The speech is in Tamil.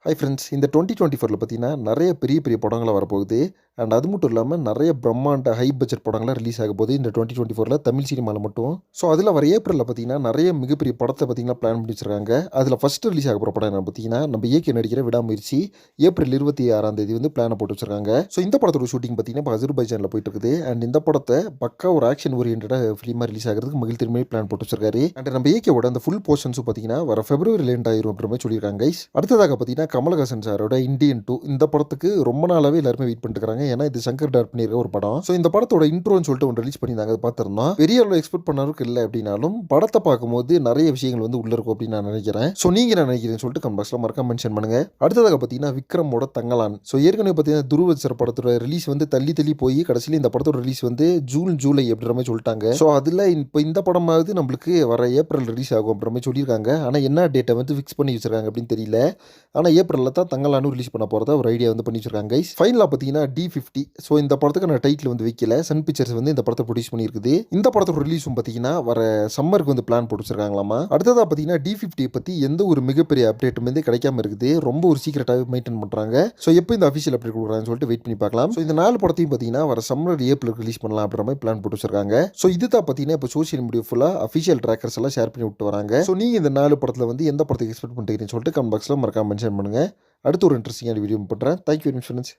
ஹாய் ஃப்ரெண்ட்ஸ், இந்த 2024ல பார்த்தீங்கன்னா, நெறைய பெரிய பெரிய படங்கள்லாம் வரப்போகுது. அண்ட் அது மட்டும் இல்லாம நெறைய பிரம்மாண்ட ஹை பட்ஜெட் படங்கள்லாம் ரிலீஸ் ஆகப்போகுது இந்த 2024ல தமிழ் சினிமால மட்டும். ஸோ அதில வர ஏப்ரல்ல பார்த்தீங்கன்னா, நெறைய மிகப்பெரிய படத்த பார்த்தீங்கன்னா பிளான் பண்ணி வச்சிருக்காங்க. அதில ஃபர்ஸ்ட்டு ரிலீஸ் ஆகப்போற படம் என்னன்னு பார்த்தீங்கன்னா, நம்ம இயக்கி நடிக்கிற விடாமுயற்சி. ஏப்ரல் 26ஆம் தேதி வந்து பிளான போட்டு வச்சிருக்காங்க. ஸோ இந்த படத்தோட ஷூட்டிங் பார்த்தீங்கன்னா, இப்ப அஜர்பைஜான்ல போயிட்டு இருக்குது. அண்ட் இந்த படத்த பக்கா ஒரு ஆக்ஷன் ஓரியன்டடா ஃபிலிமா ரிலீஸ் ஆகுறதுக்கு மகிழ் திரும்பி பிளான் போட்டு வச்சிருக்காரு. அண்ட் நம்ம இயக்கியோட அந்த ஃபுல் போர்ஷன்ஸும் பார்த்தீங்கன்னா, வர பிப்ரவரில எண்ட் ஆயிரும் அப்படின்ற மாரி சொல்லியிருக்காங்க கைஸ். அடுத்ததாக பார்த்தீங்கன்னா, கமலஹாசன் சாரோட இந்தியன் 2 இந்த படத்துக்கு ரொம்ப நாளாவே எல்லாருமே வெயிட் பண்ணிட்டு இருக்காங்க. ஏன்னா இது சங்கர் டைரக்ட் பண்ணியிருக்க ஒரு படம். ஸோ இந்த படத்தோட இன்ட்ரோன்னு சொல்லிட்டு ஒன்று ரிலீஸ் பண்ணியிருந்தாங்க. அது பார்த்திருந்தோம். பெரிய அளவு எக்ஸ்பெக்ட் பண்ண அளவுக்கு இல்லை அப்படின்னாலும் படத்தை பார்க்கும்போது நிறைய விஷயங்கள் வந்து உள்ள இருக்கும் அப்படின்னு நான் நினைக்கிறேன். ஸோ நீங்க என்ன நினைக்கிறீங்கன்னு சொல்லிட்டு கமெண்ட் பாக்ஸ்ல மறக்காம மென்ஷன் பண்ணுங்க. அடுத்ததாக பார்த்தீங்கன்னா விக்ரமோட தங்கலான். ஸோ ஏற்கனவே பார்த்தீங்கன்னா துருவச்சர் படத்தோட ரிலீஸ் வந்து தள்ளி தள்ளி போய் கடைசியில் இந்த படத்தோட ரிலீஸ் வந்து ஜூன் ஜூலை அப்படின்ற மாதிரி சொல்லிட்டாங்க. ஸோ அதில் இப்போ இந்த படமாவது நம்மளுக்கு வர ஏப்ரல் ரிலீஸ் ஆகும் அப்படின்ற மாதிரி சொல்லியிருக்காங்க. ஆனால் என்ன டேட்டை வந்து ஃபிக்ஸ் பண்ணி வச்சிருக்காங்க அப்படின்னு தெரியல. ஆனால் ஏப்ரலில் தான் தங்கலானும் ரிலீஸ் பண்ண போகிறதா ஒரு ஐடியா வந்து பண்ணி வச்சிருக்காங்க கைஸ். ஃபைனலாக பார்த்தீங்கன்னா D50. ஸோ இந்த படத்துக்கு நான் டைட்டில் வந்து வைக்கல. சன் பிக்சர்ஸ் வந்து இந்த படத்தை ப்ரொடியூஸ் பண்ணியிருக்குது. இந்த படத்தோட ரிலீஸும் பார்த்தீங்கன்னா வர சம்மருக்கு வந்து பிளான் போட்டு வச்சிருக்காங்களாமா. அடுத்ததாக பார்த்தீங்கன்னா D50 பற்றி எந்த ஒரு மிகப்பெரிய அப்டேட்டும் வந்து கிடைக்காம இருக்குது. ரொம்ப ஒரு சீக்கிரட்டாகவே மெயின்டைன் பண்ணுறாங்க. ஸோ எப்போ இந்த அஃபிஷியல் அப்டேட் கொடுக்குறாங்கன்னு சொல்லிட்டு வெயிட் பண்ணி பார்க்கலாம். ஸோ இந்த 4 படத்தையும் பார்த்தீங்கன்னா வர சம்மர் ஏப்ரல் ரிலீஸ் பண்ணலாம் அப்படின்ற மாதிரி பிளான் போட்டு வச்சிருக்காங்க. ஸோ இதுதான் பார்த்தீங்கன்னா இப்போ சோஷியல் மீடியா ஃபுல்லாக அஃபிஷியல் ட்ராக்கர்ஸ் எல்லாம் ஷேர் பண்ணி விட்டு வராங்க. ஸோ நீங்கள் இந்த 4 படத்தில் வந்து எந்த படத்துக்கு எக்ஸ்பெக்ட் பண்ணுறீங்கன்னு சொல்லிட்டு கமெண்ட் பாக்ஸில் மறக்காம மென்ஷன் பண்ணுங்க. அடுத்து ஒரு இன்ட்ரெஸ்டிங்கான வீடியோ பண்ணுறேன். Thank you very much friends.